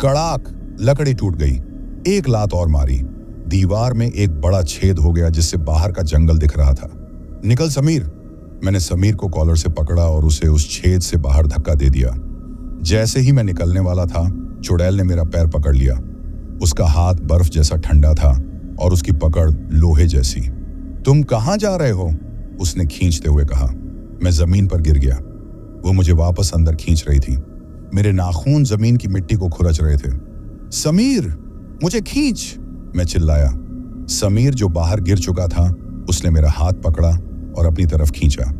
कड़ाक, लकड़ी टूट गई। एक लात और मारी। दीवार में एक बड़ा छेद हो गया जिससे बाहर का जंगल दिख रहा था। निकल समीर। मैंने समीर को कॉलर से पकड़ा और उसे उस छेद से बाहर धक्का दे दिया। जैसे ही मैं निकलने वाला था, चुड़ैल ने मेरा पैर पकड़ लिया। उसका हाथ बर्फ जैसा ठंडा था और उसकी पकड़ लोहे जैसी। तुम कहां जा रहे हो? उसने खींचते हुए कहा। मैं जमीन पर गिर गया। वो मुझे वापस अंदर खींच रही थी। मेरे नाखून जमीन की मिट्टी को खुरच रहे थे। समीर, मुझे खींच, मैं चिल्लाया। समीर, जो बाहर गिर चुका था, उसने मेरा हाथ पकड़ा और अपनी तरफ खींचा।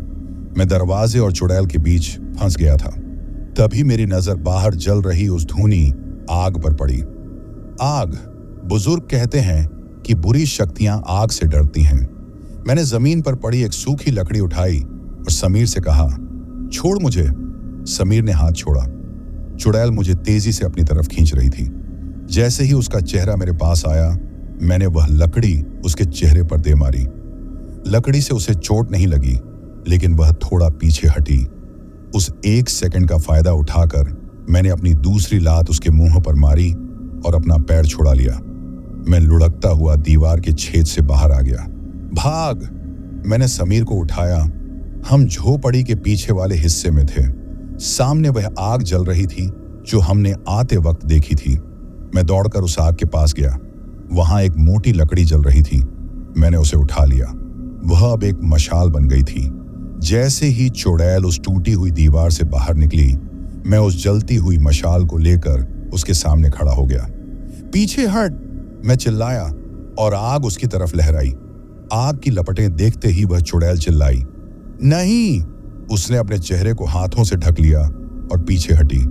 मैं दरवाजे और चुड़ैल के बीच फंस गया था। तभी मेरी नजर बाहर जल रही उस धूनी आग पर पड़ी। आग, बुजुर्ग कहते हैं कि बुरी शक्तियां आग से डरती हैं। मैंने जमीन पर पड़ी एक सूखी लकड़ी उठाई और समीर से कहा, छोड़ मुझे। समीर ने हाथ छोड़ा। चुड़ैल मुझे तेजी से अपनी तरफ खींच रही थी। जैसे ही उसका चेहरा मेरे पास आया, मैंने वह लकड़ी उसके चेहरे पर दे मारी। लकड़ी से उसे चोट नहीं लगी, लेकिन वह थोड़ा पीछे हटी। उस एक सेकंड का फायदा उठाकर मैंने अपनी दूसरी लात उसके मुंह पर मारी और अपना पैर छुड़ा लिया। मैं लुढ़कता हुआ दीवार के छेद से बाहर आ गया। भाग! मैंने समीर को उठाया। हम झोपड़ी के पीछे वाले हिस्से में थे। सामने वह आग जल रही थी जो हमने आते वक्त देखी थी। मैं दौड़कर उस आग के पास गया। वहां एक मोटी लकड़ी जल रही थी। मैंने उसे उठा लिया। वह अब एक मशाल बन गई थी। जैसे ही चुड़ैल उस टूटी हुई दीवार से बाहर निकली, मैं उस जलती हुई मशाल को लेकर उसके सामने खड़ा हो गया। पीछे हट! मैं चिल्लाया और आग उसकी तरफ लहराई। आग की लपटें देखते ही वह चुड़ैल चिल्लाई। नहीं! उसने अपने चेहरे को हाथों से ढक लिया और पीछे हटी।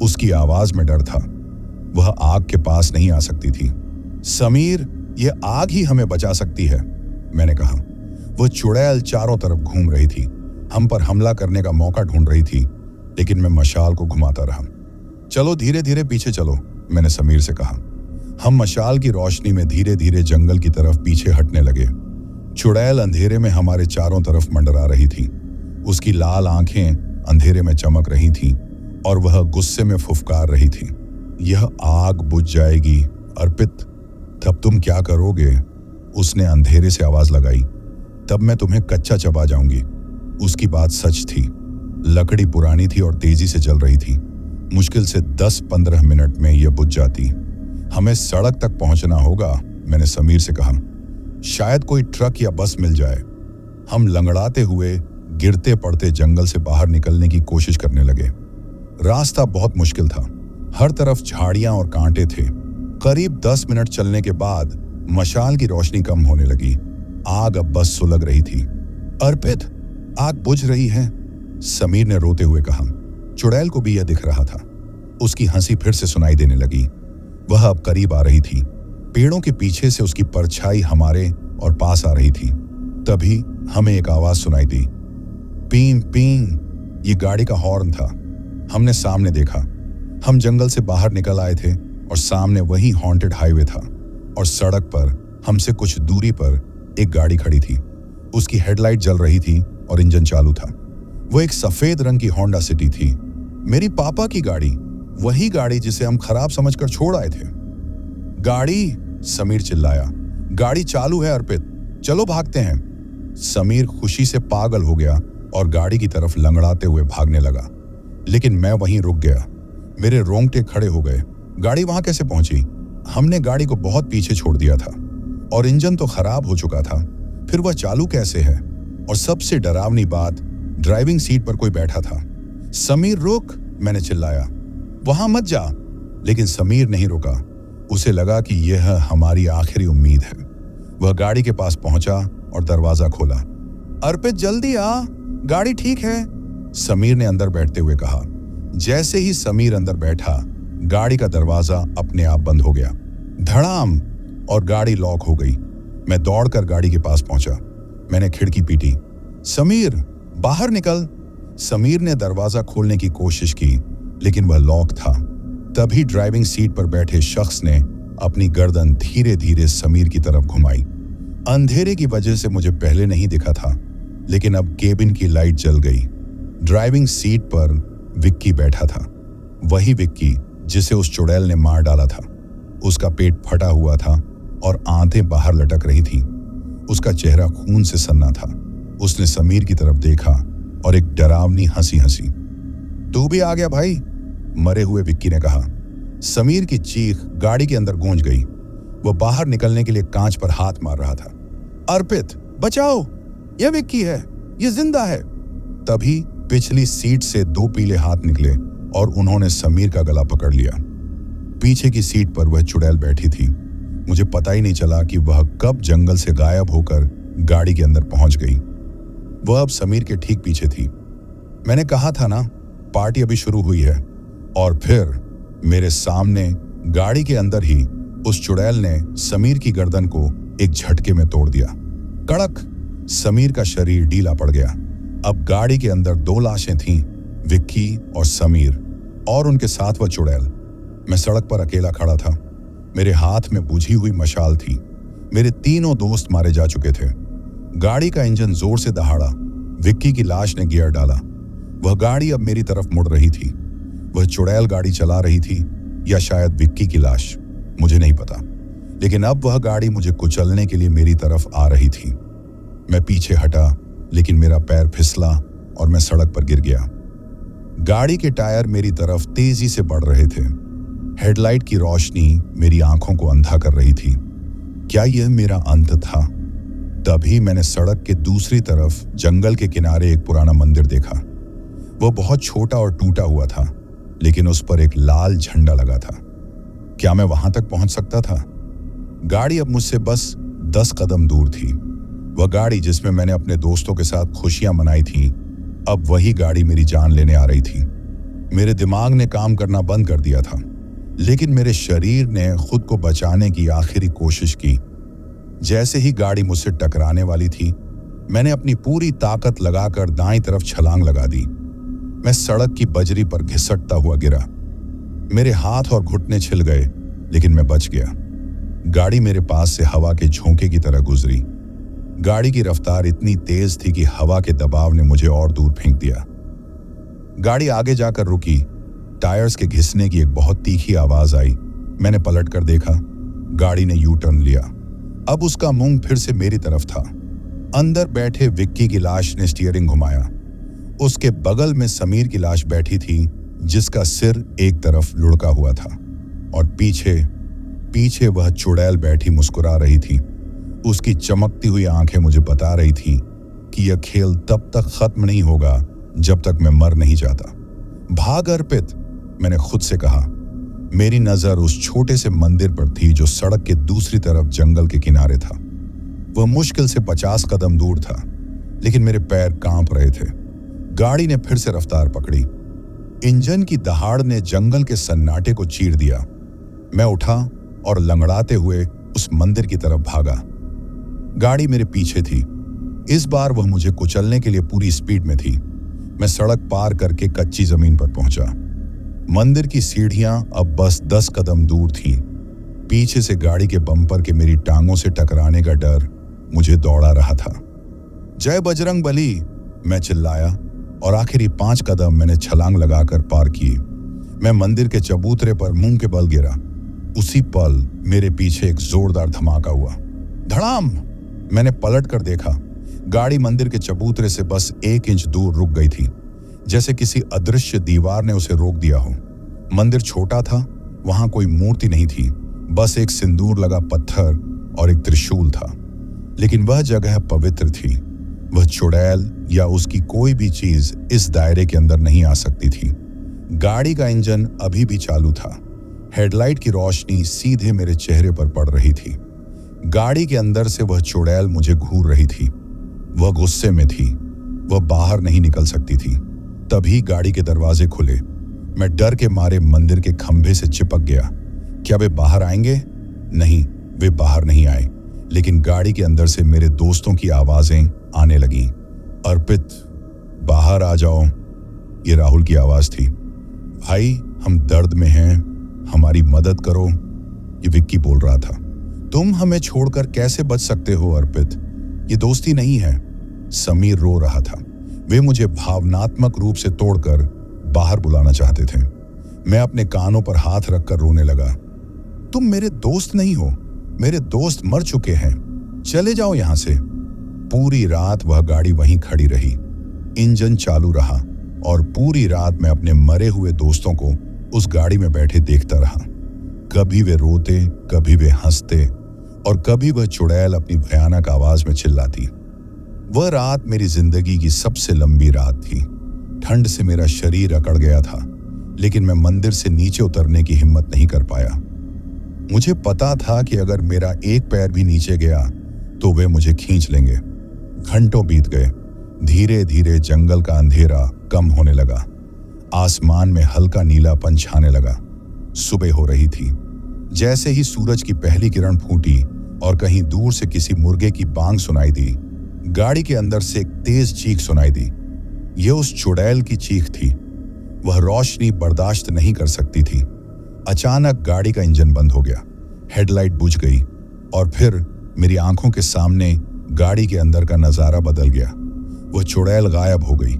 उसकी आवाज में डर था। वह आग के पास नहीं आ सकती थी। समीर, यह आग ही हमें बचा सकती है, मैंने कहा। वह चुड़ैल चारों तरफ घूम रही थी। हम पर हमला करने का मौका ढूंढ रही थी, लेकिन मैं मशाल को घुमाता रहा। चलो धीरे धीरे पीछे चलो, मैंने समीर से कहा। हम मशाल की रोशनी में धीरे धीरे जंगल की तरफ पीछे हटने लगे। चुड़ैल अंधेरे में हमारे चारों तरफ मंडरा रही थी। उसकी लाल आंखें अंधेरे में चमक रही थीं और वह गुस्से में फुफकार रही थी। यह आग बुझ जाएगी अर्पित, तब तुम क्या करोगे? उसने अंधेरे से आवाज लगाई। तब मैं तुम्हें कच्चा चबा जाऊंगी। उसकी बात सच थी। लकड़ी पुरानी थी और तेजी से जल रही थी। मुश्किल से 10-15 मिनट में यह बुझ जाती। हमें सड़क तक पहुंचना होगा, मैंने समीर से कहा। शायद कोई ट्रक या बस मिल जाए। हम लंगड़ाते हुए गिरते पड़ते जंगल से बाहर निकलने की कोशिश करने लगे। रास्ता बहुत मुश्किल था। हर तरफ झाड़ियां और कांटे थे। करीब 10 मिनट चलने के बाद मशाल की रोशनी कम होने लगी। आग अब बस सुलग रही थी। अर्पित, आग बुझ रही है, समीर ने रोते हुए कहा। चुड़ैल को भी यह दिख रहा था। उसकी हंसी फिर से सुनाई देने लगी। वह अब करीब आ रही थी। पेड़ों के पीछे से उसकी परछाई हमारे और पास आ रही थी। तभी हमें एक आवाज सुनाई दी। पीं पीं। ये गाड़ी का हॉर्न था। हमने सामने देखा। हम जंगल से बाहर निकल आए थे और सामने वही हॉन्टेड हाईवे था और सड़क पर हमसे कुछ दूरी पर एक गाड़ी खड़ी थी। उसकी हेडलाइट जल रही थी और इंजन चालू था। वो एक सफेद रंग की होंडा सिटी थी। मेरी पापा की गाड़ी, वही गाड़ी जिसे हम खराब समझकर छोड़ आए थे। गाड़ी, समीर चिल्लाया। गाड़ी चालू है अर्पित, चलो भागते हैं। समीर खुशी से पागल हो गया और गाड़ी की तरफ लंगड़ाते हुए भागने लगा। लेकिन मैं वहीं रुक गया। मेरे रोंगटे खड़े हो गए। गाड़ी वहां कैसे पहुंची? हमने गाड़ी को बहुत पीछे छोड़ दिया था और इंजन तो खराब हो चुका था, फिर वह चालू कैसे है? और सबसे डरावनी बात, ड्राइविंग सीट पर कोई बैठा था। समीर रुक, मैंने चिल्लाया। वहां मत जा। लेकिन समीर नहीं रुका। उसे लगा कि यह हमारी आखिरी उम्मीद है। वह गाड़ी के पास पहुंचा और दरवाजा खोला। अर्पित जल्दी आ, गाड़ी ठीक है, समीर ने अंदर बैठते हुए कहा। जैसे ही समीर अंदर बैठा, गाड़ी का दरवाजा अपने आप बंद हो गया। धड़ाम, और गाड़ी लॉक हो गई। मैं दौड़कर गाड़ी के पास पहुंचा। मैंने खिड़की पीटी। समीर बाहर निकल। समीर ने दरवाजा खोलने की कोशिश की, लेकिन वह लॉक था। तभी ड्राइविंग सीट पर बैठे शख्स ने अपनी गर्दन धीरे धीरे समीर की तरफ घुमाई। अंधेरे की वजह से मुझे पहले नहीं दिखा था, लेकिन अब केबिन की लाइट जल गई। ड्राइविंग सीट पर विक्की बैठा था। वही विक्की जिसे उस चुड़ैल ने मार डाला था। उसका पेट फटा हुआ था और आंतें बाहर लटक रही थीं। उसका चेहरा खून से सन्ना था। उसने समीर की तरफ देखा और एक डरावनी हंसी हंसी। तू भी आ गया भाई, मरे हुए विक्की ने कहा। समीर की चीख गाड़ी के अंदर गूंज गई। वह बाहर निकलने के लिए कांच पर हाथ मार रहा था। अर्पित बचाओ, यह विक्की है, यह जिंदा है। तभी पिछली सीट से दो पीले हाथ निकले और उन्होंने समीर का गला पकड़ लिया। पीछे की सीट पर वह चुड़ैल बैठी थी। मुझे पता ही नहीं चला कि वह कब जंगल से गायब होकर गाड़ी के अंदर पहुंच गई। वह अब समीर के ठीक पीछे थी। मैंने कहा था ना, पार्टी अभी शुरू हुई है। और फिर मेरे सामने गाड़ी के अंदर ही उस चुड़ैल ने समीर की गर्दन को एक झटके में तोड़ दिया। कड़क, समीर का शरीर ढीला पड़ गया। अब गाड़ी के अंदर दो लाशें थीं, विक्की और समीर, और उनके साथ वह चुड़ैल। मैं सड़क पर अकेला खड़ा था। मेरे हाथ में बुझी हुई मशाल थी। मेरे तीनों दोस्त मारे जा चुके थे। गाड़ी का इंजन जोर से दहाड़ा। विक्की की लाश ने गियर डाला। वह गाड़ी अब मेरी तरफ मुड़ रही थी। वह चुड़ैल गाड़ी चला रही थी या शायद विक्की की लाश, मुझे नहीं पता। लेकिन अब वह गाड़ी मुझे कुचलने के लिए मेरी तरफ आ रही थी। मैं पीछे हटा, लेकिन मेरा पैर फिसला और मैं सड़क पर गिर गया। गाड़ी के टायर मेरी तरफ तेजी से बढ़ रहे थे। हेडलाइट की रोशनी मेरी आंखों को अंधा कर रही थी। क्या यह मेरा अंत था? तभी मैंने सड़क के दूसरी तरफ जंगल के किनारे एक पुराना मंदिर देखा। वह बहुत छोटा और टूटा हुआ था, लेकिन उस पर एक लाल झंडा लगा था। क्या मैं वहां तक पहुंच सकता था? गाड़ी अब मुझसे बस 10 कदम दूर थी। वह गाड़ी जिसमें मैंने अपने दोस्तों के साथ खुशियां मनाई थी, अब वही गाड़ी मेरी जान लेने आ रही थी। मेरे दिमाग ने काम करना बंद कर दिया था, लेकिन मेरे शरीर ने खुद को बचाने की आखिरी कोशिश की। जैसे ही गाड़ी मुझसे टकराने वाली थी, मैंने अपनी पूरी ताकत लगाकर दाईं तरफ छलांग लगा दी। मैं सड़क की बजरी पर घिसटता हुआ गिरा। मेरे हाथ और घुटने छिल गए, लेकिन मैं बच गया। गाड़ी मेरे पास से हवा के झोंके की तरह गुजरी। गाड़ी की रफ्तार इतनी तेज थी कि हवा के दबाव ने मुझे और दूर फेंक दिया। गाड़ी आगे जाकर रुकी। टायर्स के घिसने की एक बहुत तीखी आवाज आई। मैंने पलटकर देखा। गाड़ी ने यू टर्न लिया। अब उसका मुंह फिर से मेरी तरफ था। अंदर बैठे विक्की की लाश ने स्टीयरिंग घुमाया। उसके बगल में समीर की लाश बैठी थी, जिसका सिर एक तरफ लुढ़का हुआ था, और पीछे वह चुड़ैल बैठी मुस्कुरा रही थी। उसकी चमकती हुई आंखें मुझे बता रही थी कि यह खेल तब तक खत्म नहीं होगा जब तक मैं मर नहीं जाता। भाग अर्पित, मैंने खुद से कहा। मेरी नजर उस छोटे से मंदिर पर थी जो सड़क के दूसरी तरफ जंगल के किनारे था। वह मुश्किल से 50 कदम दूर था, लेकिन मेरे पैर कांप रहे थे। गाड़ी ने फिर से रफ्तार पकड़ी। इंजन की दहाड़ ने जंगल के सन्नाटे को चीर दिया। मैं उठा और लंगड़ाते हुए उस मंदिर की तरफ भागा। गाड़ी मेरे पीछे थी। इस बार वह मुझे कुचलने के लिए पूरी स्पीड में थी। मैं सड़क पार करके कच्ची जमीन पर पहुंचा। मंदिर की सीढ़ियां अब बस 10 कदम दूर थीं। पीछे से गाड़ी के बम्पर के मेरी टांगों से टकराने का डर मुझे दौड़ा रहा था। जय बजरंग बली, मैं चिल्लाया और आखिरी 5 कदम मैंने छलांग लगाकर पार किए। मैं मंदिर के चबूतरे पर मुंह के बल गिरा। उसी पल मेरे पीछे एक जोरदार धमाका हुआ। धड़ाम! मैंने पलट कर देखा। गाड़ी मंदिर के चबूतरे से बस 1 इंच दूर रुक गई थी, जैसे किसी अदृश्य दीवार ने उसे रोक दिया हो। मंदिर छोटा था, वहां कोई मूर्ति नहीं थी, बस एक सिंदूर लगा पत्थर और एक त्रिशूल था। लेकिन वह जगह पवित्र थी। वह चुड़ैल या उसकी कोई भी चीज इस दायरे के अंदर नहीं आ सकती थी। गाड़ी का इंजन अभी भी चालू था। हेडलाइट की रोशनी सीधे मेरे चेहरे पर पड़ रही थी। गाड़ी के अंदर से वह चुड़ैल मुझे घूर रही थी। वह गुस्से में थी। वह बाहर नहीं निकल सकती थी। तभी गाड़ी के दरवाजे खुले। मैं डर के मारे मंदिर के खंभे से चिपक गया। क्या वे बाहर आएंगे? नहीं, वे बाहर नहीं आए। लेकिन गाड़ी के अंदर से मेरे दोस्तों की आवाजें आने लगीं। अर्पित, बाहर आ जाओ। ये राहुल की आवाज थी। भाई, हम दर्द में हैं, हमारी मदद करो, ये विक्की बोल रहा था। तुम हमें छोड़कर कैसे बच सकते हो अर्पित? ये दोस्ती नहीं है। समीर रो रहा था। वे मुझे भावनात्मक रूप से तोड़कर बाहर बुलाना चाहते थे। मैं अपने कानों पर हाथ रखकर रोने लगा। तुम मेरे दोस्त नहीं हो, मेरे दोस्त मर चुके हैं, चले जाओ यहां से। पूरी रात वह गाड़ी वहीं खड़ी रही। इंजन चालू रहा और पूरी रात मैं अपने मरे हुए दोस्तों को उस गाड़ी में बैठे देखता रहा। कभी वे रोते, कभी वे हंसते और कभी वह चुड़ैल अपनी भयानक आवाज में चिल्लाती। वह रात मेरी जिंदगी की सबसे लंबी रात थी। ठंड से मेरा शरीर अकड़ गया था, लेकिन मैं मंदिर से नीचे उतरने की हिम्मत नहीं कर पाया। मुझे पता था कि अगर मेरा एक पैर भी नीचे गया तो वे मुझे खींच लेंगे। घंटों बीत गए। धीरे धीरे जंगल का अंधेरा कम होने लगा। आसमान में हल्का नीलापन छाने लगा। सुबह हो रही थी। जैसे ही सूरज की पहली किरण फूटी और कहीं दूर से किसी मुर्गे की बांग सुनाई दी, गाड़ी के अंदर से एक तेज चीख सुनाई दी। यह उस चुड़ैल की चीख थी। वह रोशनी बर्दाश्त नहीं कर सकती थी। अचानक गाड़ी का इंजन बंद हो गया। हेडलाइट बुझ गई और फिर मेरी आंखों के सामने गाड़ी के अंदर का नजारा बदल गया। वह चुड़ैल गायब हो गई।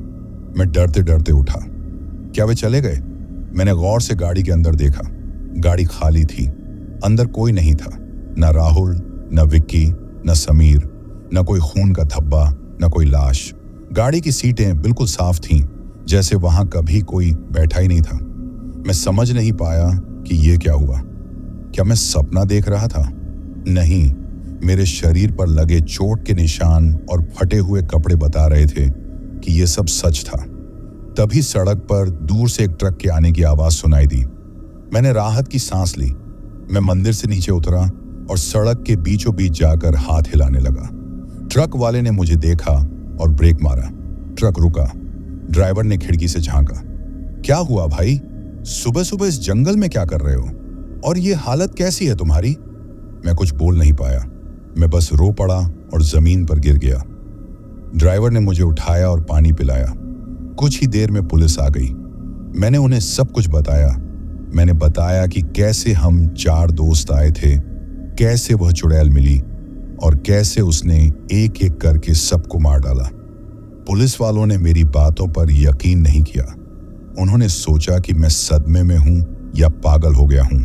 मैं डरते डरते उठा। क्या वे चले गए? मैंने गौर से गाड़ी के अंदर देखा। गाड़ी खाली थी। अंदर कोई नहीं था। न राहुल, न विक्की, न समीर, न कोई खून का धब्बा, न कोई लाश। गाड़ी की सीटें बिल्कुल साफ थीं, जैसे वहां कभी कोई बैठा ही नहीं था। मैं समझ नहीं पाया कि यह क्या हुआ। क्या मैं सपना देख रहा था? नहीं, मेरे शरीर पर लगे चोट के निशान और फटे हुए कपड़े बता रहे थे कि यह सब सच था। तभी सड़क पर दूर से एक ट्रक के आने की आवाज सुनाई दी। मैंने राहत की सांस ली। मैं मंदिर से नीचे उतरा और सड़क के बीचों बीच जाकर हाथ हिलाने लगा। ट्रक वाले ने मुझे देखा और ब्रेक मारा। ट्रक रुका। ड्राइवर ने खिड़की से झांका। क्या हुआ भाई? सुबह सुबह इस जंगल में क्या कर रहे हो? और ये हालत कैसी है तुम्हारी? मैं कुछ बोल नहीं पाया। मैं बस रो पड़ा और जमीन पर गिर गया। ड्राइवर ने मुझे उठाया और पानी पिलाया। कुछ ही देर में पुलिस आ गई। मैंने उन्हें सब कुछ बताया। मैंने बताया कि कैसे हम 4 दोस्त आए थे, कैसे वह चुड़ैल मिली और कैसे उसने एक एक करके सबको मार डाला। पुलिस वालों ने मेरी बातों पर यकीन नहीं किया। उन्होंने सोचा कि मैं सदमे में हूं या पागल हो गया हूं।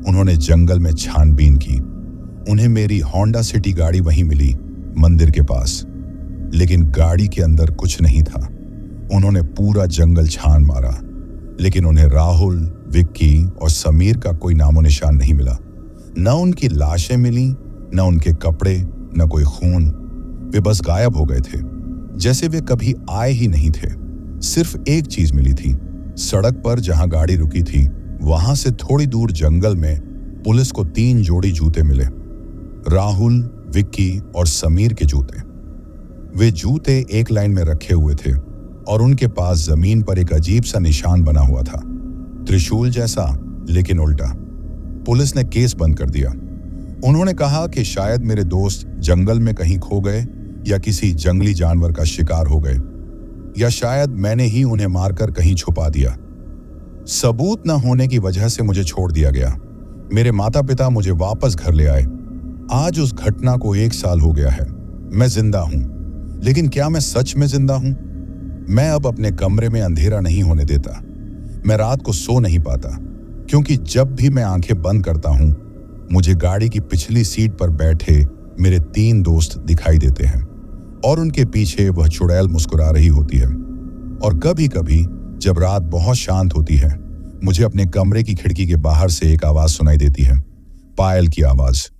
उन्होंने जंगल में छानबीन की। उन्हें मेरी होंडा सिटी गाड़ी वहीं मिली, मंदिर के पास। लेकिन गाड़ी के अंदर कुछ नहीं था। उन्होंने पूरा जंगल छान मारा, लेकिन उन्हें राहुल, विक्की और समीर का कोई नामो निशान नहीं मिला। न उनकी लाशें मिली, न उनके कपड़े, न कोई खून। वे बस गायब हो गए थे, जैसे वे कभी आए ही नहीं थे। सिर्फ एक चीज मिली थी। सड़क पर जहां गाड़ी रुकी थी, वहां से थोड़ी दूर जंगल में पुलिस को 3 जोड़ी जूते मिले। राहुल, विक्की और समीर के जूते। वे जूते एक लाइन में रखे हुए थे। और उनके पास जमीन पर एक अजीब सा निशान बना हुआ था, त्रिशूल जैसा लेकिन उल्टा। पुलिस ने केस बंद कर दिया। उन्होंने कहा कि शायद मेरे दोस्त जंगल में कहीं खो गए या किसी जंगली जानवर का शिकार हो गए, या शायद मैंने ही उन्हें मारकर कहीं छुपा दिया। सबूत न होने की वजह से मुझे छोड़ दिया गया। मेरे माता पिता मुझे वापस घर ले आए। आज उस घटना को 1 साल हो गया है। मैं जिंदा हूं, लेकिन क्या मैं सच में जिंदा हूं? मैं अब अपने कमरे में अंधेरा नहीं होने देता। मैं रात को सो नहीं पाता, क्योंकि जब भी मैं आंखें बंद करता हूं, मुझे गाड़ी की पिछली सीट पर बैठे मेरे 3 दोस्त दिखाई देते हैं और उनके पीछे वह चुड़ैल मुस्कुरा रही होती है। और कभी कभी जब रात बहुत शांत होती है, मुझे अपने कमरे की खिड़की के बाहर से एक आवाज सुनाई देती है, पायल की आवाज।